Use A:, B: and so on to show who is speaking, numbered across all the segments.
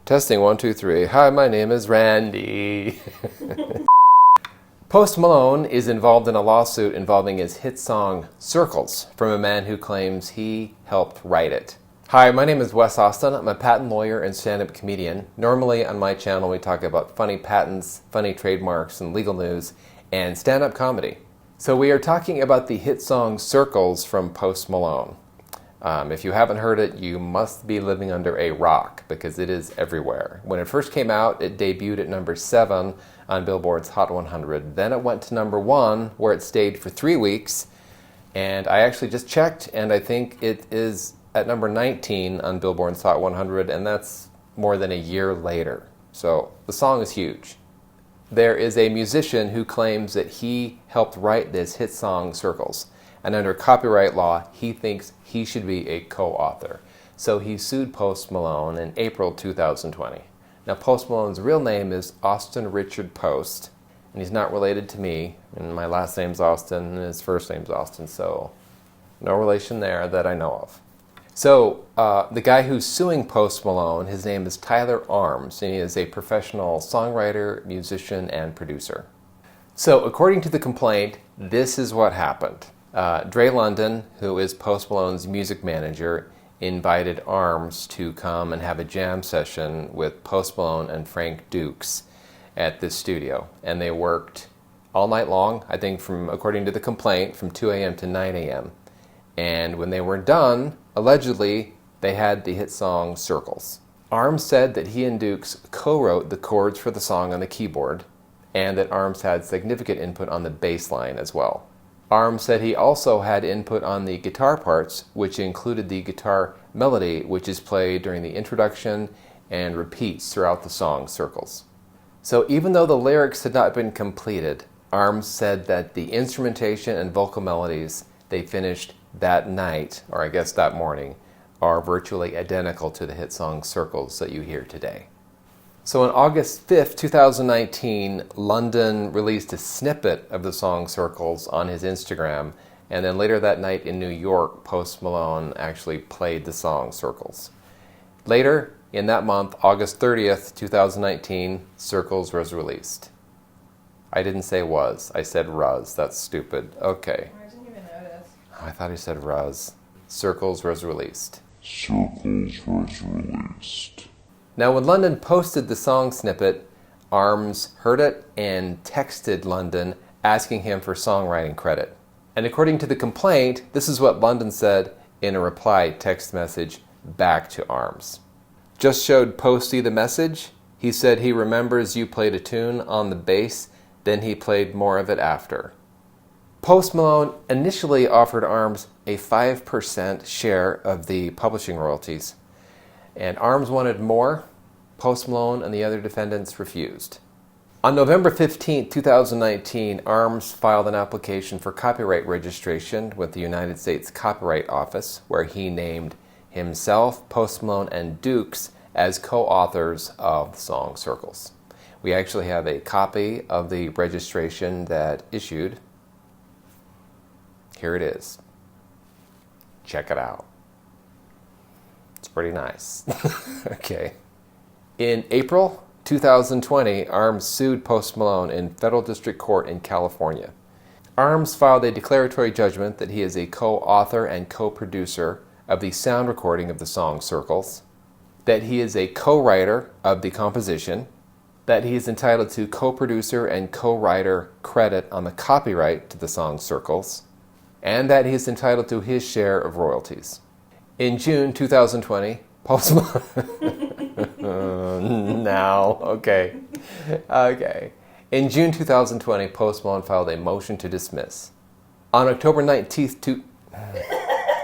A: Testing 1, 2, 3. Hi, my name is Randy. Post Malone is involved in a lawsuit involving his hit song Circles from a man who claims he helped write it. Hi, my name is Wes Austin. I'm a patent lawyer and stand-up comedian. Normally on my channel we talk about funny patents, funny trademarks, and legal news, and stand-up comedy. So we are talking about the hit song Circles from Post Malone. If you haven't heard it, you must be living under a rock because it is everywhere. When it first came out, it debuted at number 7 on Billboard's Hot 100. Then it went to number 1, where it stayed for 3 weeks. And I actually just checked, and I think it is at number 19 on Billboard's Hot 100, and that's more than a year later. So the song is huge. There is a musician who claims that he helped write this hit song Circles. And under copyright law, he thinks he should be a co-author. So he sued Post Malone in April 2020. Now, Post Malone's real name is Austin Richard Post, and he's not related to me. And my last name's Austin, and his first name's Austin, so no relation there that I know of. So the guy who's suing Post Malone, his name is Tyler Arms, and he is a professional songwriter, musician, and producer. So according to the complaint, this is what happened. Dre London, who is Post Malone's music manager, invited Arms to come and have a jam session with Post Malone and Frank Dukes at this studio. And they worked all night long, I think according to the complaint, from 2 a.m. to 9 a.m. And when they were done, allegedly, they had the hit song Circles. Arms said that he and Dukes co-wrote the chords for the song on the keyboard, and that Arms had significant input on the bass line as well. Arms said he also had input on the guitar parts, which included the guitar melody, which is played during the introduction and repeats throughout the song Circles. So even though the lyrics had not been completed, Arms said that the instrumentation and vocal melodies they finished that night, or I guess that morning, are virtually identical to the hit song Circles that you hear today. So on August 5th, 2019, London released a snippet of the song Circles on his Instagram, and then later that night in New York, Post Malone actually played the song Circles. Later in that month, August 30th, 2019, Circles was released. I didn't say was, I said Ruz. That's stupid. Okay.
B: I didn't even notice.
A: I thought he said Ruz. Circles was released.
C: Circles was released.
A: Now, when London posted the song snippet, Arms heard it and texted London asking him for songwriting credit. And according to the complaint, this is what London said in a reply text message back to Arms. Just showed Posty the message. He said he remembers you played a tune on the bass, then he played more of it after. Post Malone initially offered Arms a 5% share of the publishing royalties. And Arms wanted more. Post Malone and the other defendants refused. On November 15, 2019, Arms filed an application for copyright registration with the United States Copyright Office, where he named himself, Post Malone, and Dukes as co-authors of the song Circles. We actually have a copy of the registration that issued. Here it is. Check it out. It's pretty nice. Okay. In April 2020, Arms sued Post Malone in federal district court in California. Arms filed a declaratory judgment that he is a co-author and co-producer of the sound recording of the song Circles, that he is a co-writer of the composition, that he is entitled to co-producer and co-writer credit on the copyright to the song Circles, and that he is entitled to his share of royalties. In June 2020, Post Malone... now, okay. In June 2020, Post Malone filed a motion to dismiss. On October 19th,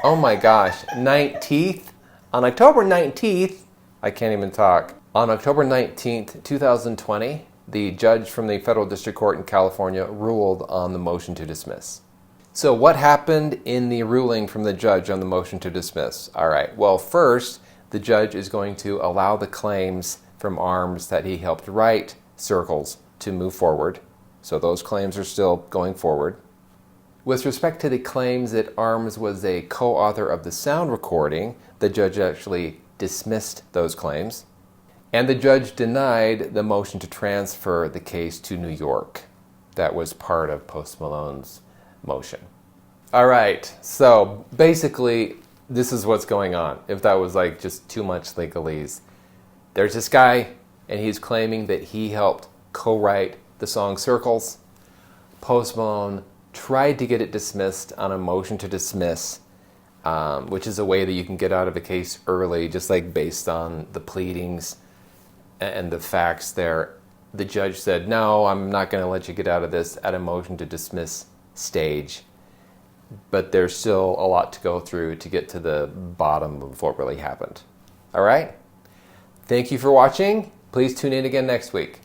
A: oh my gosh, 19th? On October 19th, I can't even talk. On October 19th, 2020, the judge from the federal district court in California ruled on the motion to dismiss. So what happened in the ruling from the judge on the motion to dismiss? All right, well, first, the judge is going to allow the claims from Arms that he helped write Circles to move forward. So those claims are still going forward. With respect to the claims that Arms was a co-author of the sound recording, the judge actually dismissed those claims. And the judge denied the motion to transfer the case to New York. That was part of Post Malone's motion. All right, so basically, this is what's going on. If that was like just too much legalese. There's this guy, and he's claiming that he helped co-write the song Circles. Post Malone tried to get it dismissed on a motion to dismiss, which is a way that you can get out of a case early, just like based on the pleadings and the facts there. The judge said, no, I'm not going to let you get out of this at a motion to dismiss stage. But there's still a lot to go through to get to the bottom of what really happened. All right? Thank you for watching. Please tune in again next week.